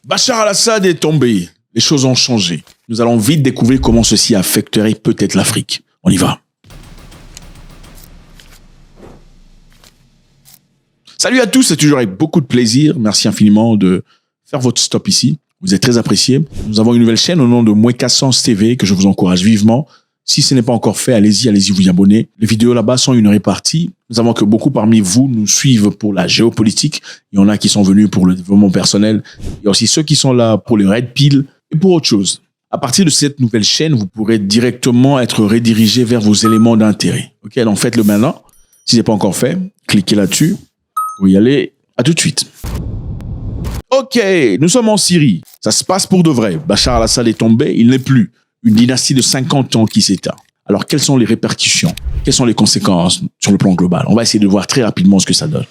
Bachar al-Assad est tombé. Les choses ont changé. Nous allons vite découvrir comment ceci affecterait peut-être l'Afrique. On y va. Salut à tous, c'est toujours avec beaucoup de plaisir. Merci infiniment de faire votre stop ici. Vous êtes très appréciés. Nous avons une nouvelle chaîne au nom de Mouekassens TV que je vous encourage vivement. Si ce n'est pas encore fait, allez-y vous y abonner. Les vidéos là-bas sont une répartie. Nous savons que beaucoup parmi vous nous suivent pour la géopolitique. Il y en a qui sont venus pour le développement personnel. Il y a aussi ceux qui sont là pour les red pill et pour autre chose. À partir de cette nouvelle chaîne, vous pourrez directement être redirigé vers vos éléments d'intérêt. Ok, donc faites-le maintenant. Si ce n'est pas encore fait, cliquez là-dessus pour y aller. À tout de suite. Ok, nous sommes en Syrie. Ça se passe pour de vrai. Bachar al-Assad est tombé, il n'est plus. Une dynastie de 50 ans qui s'éteint. Alors, quelles sont les répercussions? Quelles sont les conséquences sur le plan global? On va essayer de voir très rapidement ce que ça donne.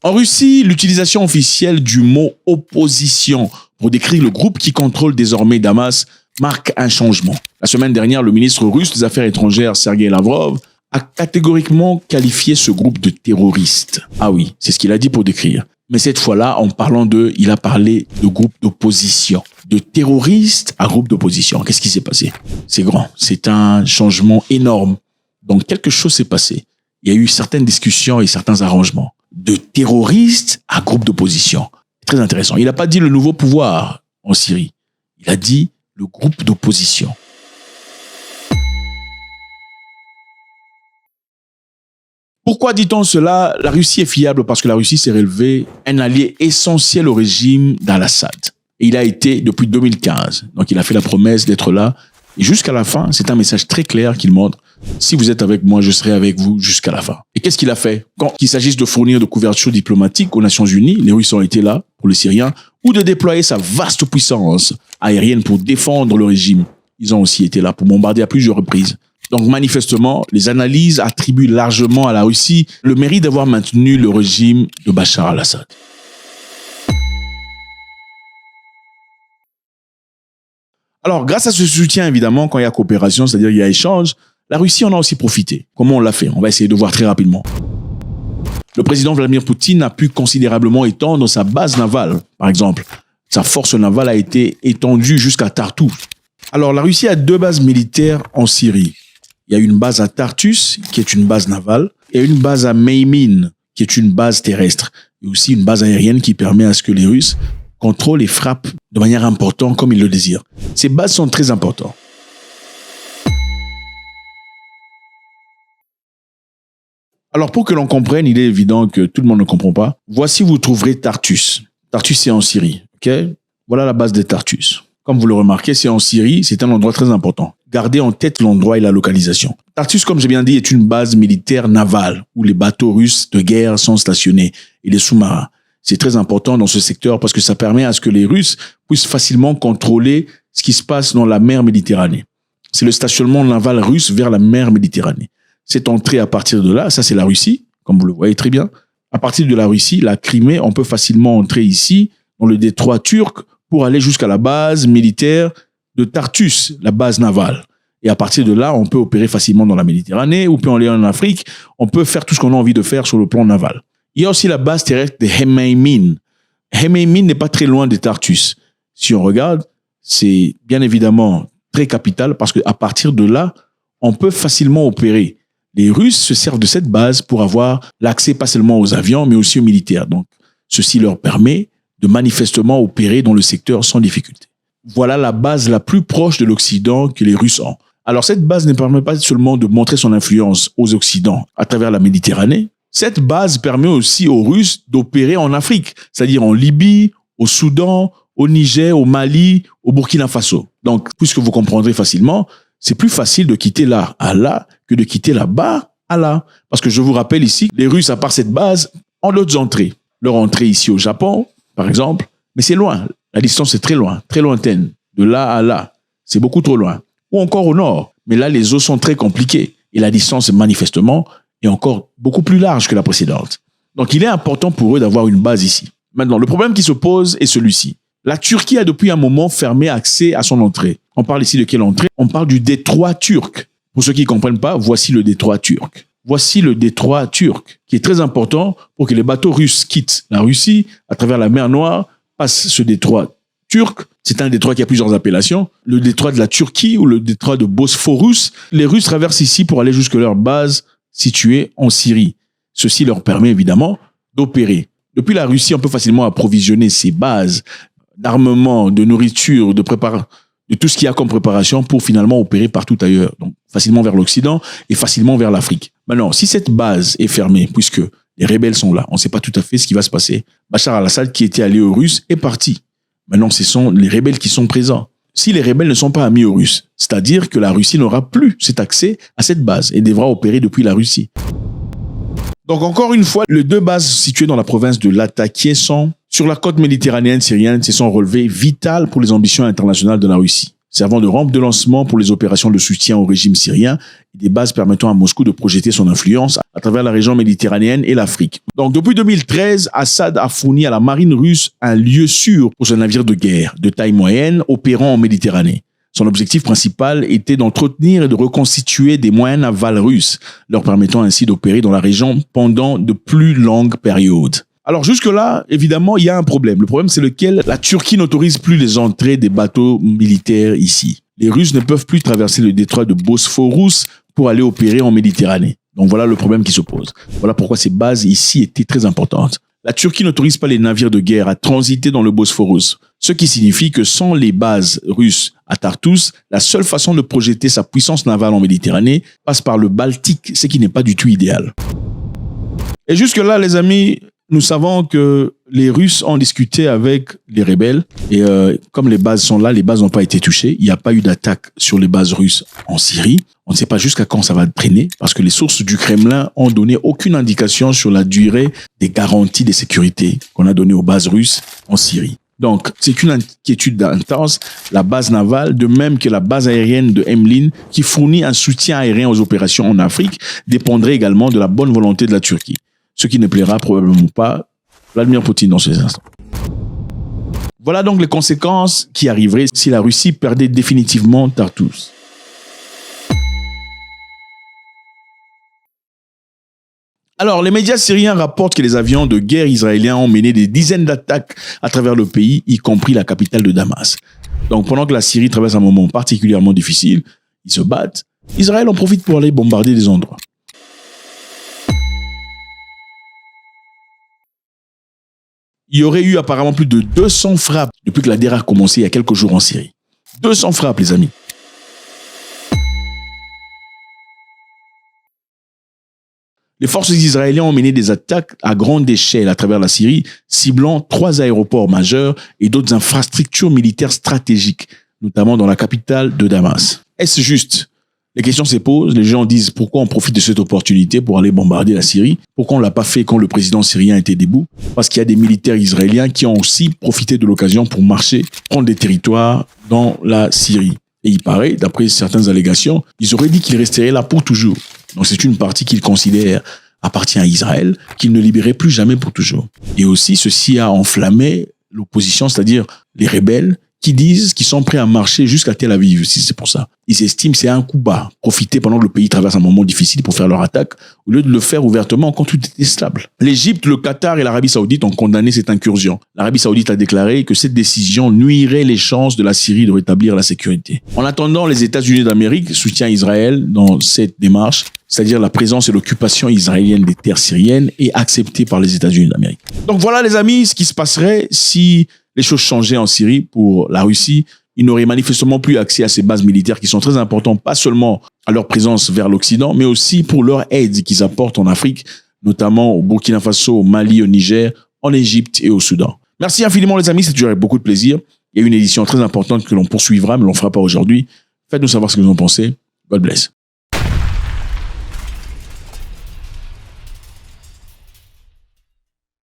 En Russie, l'utilisation officielle du mot « opposition » pour décrire le groupe qui contrôle désormais Damas marque un changement. La semaine dernière, le ministre russe des Affaires étrangères, Sergei Lavrov, a catégoriquement qualifié ce groupe de terroriste. Ah oui, c'est ce qu'il a dit pour décrire. Mais cette fois-là, en parlant il a parlé de groupe d'opposition. De terroriste à groupe d'opposition. Qu'est-ce qui s'est passé? C'est grand. C'est un changement énorme. Donc, quelque chose s'est passé. Il y a eu certaines discussions et certains arrangements. De terroriste à groupe d'opposition. Très intéressant. Il n'a pas dit le nouveau pouvoir en Syrie. Il a dit le groupe d'opposition. Pourquoi dit-on cela? La Russie est fiable parce que la Russie s'est révélée un allié essentiel au régime d'al-Assad. Et il a été depuis 2015. Donc il a fait la promesse d'être là. Et jusqu'à la fin, c'est un message très clair qu'il montre. Si vous êtes avec moi, je serai avec vous jusqu'à la fin. Et qu'est-ce qu'il a fait? Quand il s'agisse de fournir de couverture diplomatique aux Nations Unies, les Russes ont été là pour les Syriens, ou de déployer sa vaste puissance aérienne pour défendre le régime. Ils ont aussi été là pour bombarder à plusieurs reprises. Donc manifestement, les analyses attribuent largement à la Russie le mérite d'avoir maintenu le régime de Bachar al-Assad. Alors, grâce à ce soutien, évidemment, quand il y a coopération, c'est-à-dire il y a échange, la Russie en a aussi profité. Comment on l'a fait? On va essayer de voir très rapidement. Le président Vladimir Poutine a pu considérablement étendre sa base navale. Par exemple, sa force navale a été étendue jusqu'à Tartou. Alors, la Russie a 2 bases militaires en Syrie. Il y a une base à Tartus, qui est une base navale, et une base à Meymin, qui est une base terrestre, et aussi une base aérienne qui permet à ce que les Russes contrôlent et frappent de manière importante comme ils le désirent. Ces bases sont très importantes. Alors pour que l'on comprenne, il est évident que tout le monde ne comprend pas. Voici où vous trouverez Tartus. Tartus, c'est en Syrie. Ok? Voilà la base de Tartus. Comme vous le remarquez, c'est en Syrie, c'est un endroit très important. Gardez en tête l'endroit et la localisation. Tartus, comme j'ai bien dit, est une base militaire navale où les bateaux russes de guerre sont stationnés et les sous-marins. C'est très important dans ce secteur parce que ça permet à ce que les Russes puissent facilement contrôler ce qui se passe dans la mer Méditerranée. C'est le stationnement naval russe vers la mer Méditerranée. Cette entrée à partir de là, ça c'est la Russie, comme vous le voyez très bien. À partir de la Russie, la Crimée, on peut facilement entrer ici, dans le détroit turc, pour aller jusqu'à la base militaire de Tartus, la base navale. Et à partir de là, on peut opérer facilement dans la Méditerranée, ou peut aller en Afrique, on peut faire tout ce qu'on a envie de faire sur le plan naval. Il y a aussi la base terrestre de Hemeymin. Hemeymin n'est pas très loin de Tartus. Si on regarde, c'est bien évidemment très capital parce qu'à partir de là, on peut facilement opérer. Les Russes se servent de cette base pour avoir l'accès pas seulement aux avions, mais aussi aux militaires. Donc, ceci leur permet de manifestement opérer dans le secteur sans difficulté. Voilà la base la plus proche de l'Occident que les Russes ont. Alors, cette base ne permet pas seulement de montrer son influence aux Occidents à travers la Méditerranée. Cette base permet aussi aux Russes d'opérer en Afrique, c'est-à-dire en Libye, au Soudan, au Niger, au Mali, au Burkina Faso. Donc, puisque vous comprendrez facilement, c'est plus facile de quitter là à là que de quitter là-bas à là. Parce que je vous rappelle ici, les Russes, à part cette base, ont d'autres entrées. Leur entrée ici au Japon, par exemple, mais c'est loin. La distance est très loin, très lointaine. De là à là, c'est beaucoup trop loin. Ou encore au nord. Mais là, les eaux sont très compliquées. Et la distance, manifestement, est encore beaucoup plus large que la précédente. Donc, il est important pour eux d'avoir une base ici. Maintenant, le problème qui se pose est celui-ci. La Turquie a depuis un moment fermé accès à son entrée. On parle ici de quelle entrée? On parle du détroit turc. Pour ceux qui ne comprennent pas, voici le détroit turc. voici le détroit turc, qui est très important pour que les bateaux russes quittent la Russie à travers la mer Noire, passent ce détroit turc. C'est un détroit qui a plusieurs appellations. Le détroit de la Turquie ou le détroit de Bosphorus. Les Russes traversent ici pour aller jusque leur base située en Syrie. Ceci leur permet évidemment d'opérer. Depuis la Russie, on peut facilement approvisionner ces bases d'armement, de nourriture, de tout ce qu'il y a comme préparation pour finalement opérer partout ailleurs. Donc, facilement vers l'Occident et facilement vers l'Afrique. Maintenant, si cette base est fermée, puisque les rebelles sont là, on ne sait pas tout à fait ce qui va se passer. Bachar al-Assad, qui était allié aux Russes, est parti. Maintenant, ce sont les rebelles qui sont présents. Si les rebelles ne sont pas amis aux Russes, c'est-à-dire que la Russie n'aura plus cet accès à cette base et devra opérer depuis la Russie. Donc, encore une fois, les deux bases situées dans la province de Latakia sont sur la côte méditerranéenne syrienne. Se sont relevées vitales pour les ambitions internationales de la Russie, servant de rampe de lancement pour les opérations de soutien au régime syrien et des bases permettant à Moscou de projeter son influence à travers la région méditerranéenne et l'Afrique. Donc, depuis 2013, Assad a fourni à la marine russe un lieu sûr pour ses navires de guerre de taille moyenne opérant en Méditerranée. Son objectif principal était d'entretenir et de reconstituer des moyens navals russes, leur permettant ainsi d'opérer dans la région pendant de plus longues périodes. Alors jusque-là, évidemment, il y a un problème. Le problème, c'est lequel la Turquie n'autorise plus les entrées des bateaux militaires ici. Les Russes ne peuvent plus traverser le détroit de Bosphorus pour aller opérer en Méditerranée. Donc voilà le problème qui se pose. Voilà pourquoi ces bases ici étaient très importantes. La Turquie n'autorise pas les navires de guerre à transiter dans le Bosphorus, ce qui signifie que sans les bases russes à Tartous, la seule façon de projeter sa puissance navale en Méditerranée passe par le Baltique, ce qui n'est pas du tout idéal. Et jusque-là, les amis, nous savons que les Russes ont discuté avec les rebelles et comme les bases sont là, les bases n'ont pas été touchées. Il n'y a pas eu d'attaque sur les bases russes en Syrie. On ne sait pas jusqu'à quand ça va traîner parce que les sources du Kremlin ont donné aucune indication sur la durée des garanties de sécurité qu'on a données aux bases russes en Syrie. Donc, c'est une inquiétude intense. La base navale, de même que la base aérienne de Emlin, qui fournit un soutien aérien aux opérations en Afrique, dépendrait également de la bonne volonté de la Turquie. Ce qui ne plaira probablement pas Vladimir Poutine dans ces instants. Voilà donc les conséquences qui arriveraient si la Russie perdait définitivement Tartous. Alors, les médias syriens rapportent que les avions de guerre israéliens ont mené des dizaines d'attaques à travers le pays, y compris la capitale de Damas. Donc, pendant que la Syrie traverse un moment particulièrement difficile, ils se battent, Israël en profite pour aller bombarder des endroits. Il y aurait eu apparemment plus de 200 frappes depuis que la guerre a commencé il y a quelques jours en Syrie. 200 frappes, les amis. Les forces israéliennes ont mené des attaques à grande échelle à travers la Syrie, ciblant 3 aéroports majeurs et d'autres infrastructures militaires stratégiques, notamment dans la capitale de Damas. Est-ce juste? Les questions se posent, les gens disent pourquoi on profite de cette opportunité pour aller bombarder la Syrie? Pourquoi on ne l'a pas fait quand le président syrien était debout? Parce qu'il y a des militaires israéliens qui ont aussi profité de l'occasion pour marcher, prendre des territoires dans la Syrie. Et il paraît, d'après certaines allégations, ils auraient dit qu'ils resteraient là pour toujours. Donc c'est une partie qu'ils considèrent appartient à Israël, qu'ils ne libéraient plus jamais pour toujours. Et aussi, ceci a enflammé l'opposition, c'est-à-dire les rebelles, qui disent qu'ils sont prêts à marcher jusqu'à Tel Aviv, si c'est pour ça. Ils estiment que c'est un coup bas, profiter pendant que le pays traverse un moment difficile pour faire leur attaque, au lieu de le faire ouvertement quand tout était stable. L'Égypte, le Qatar et l'Arabie Saoudite ont condamné cette incursion. L'Arabie Saoudite a déclaré que cette décision nuirait les chances de la Syrie de rétablir la sécurité. En attendant, les États-Unis d'Amérique soutiennent Israël dans cette démarche, c'est-à-dire la présence et l'occupation israélienne des terres syriennes est acceptée par les États-Unis d'Amérique. Donc voilà les amis, ce qui se passerait si les choses changeaient en Syrie pour la Russie. Ils n'auraient manifestement plus accès à ces bases militaires qui sont très importantes, pas seulement à leur présence vers l'Occident, mais aussi pour leur aide qu'ils apportent en Afrique, notamment au Burkina Faso, au Mali, au Niger, en Égypte et au Soudan. Merci infiniment les amis, c'est toujours avec beaucoup de plaisir. Il y a une édition très importante que l'on poursuivra, mais l'on ne fera pas aujourd'hui. Faites-nous savoir ce que vous en pensez. God bless.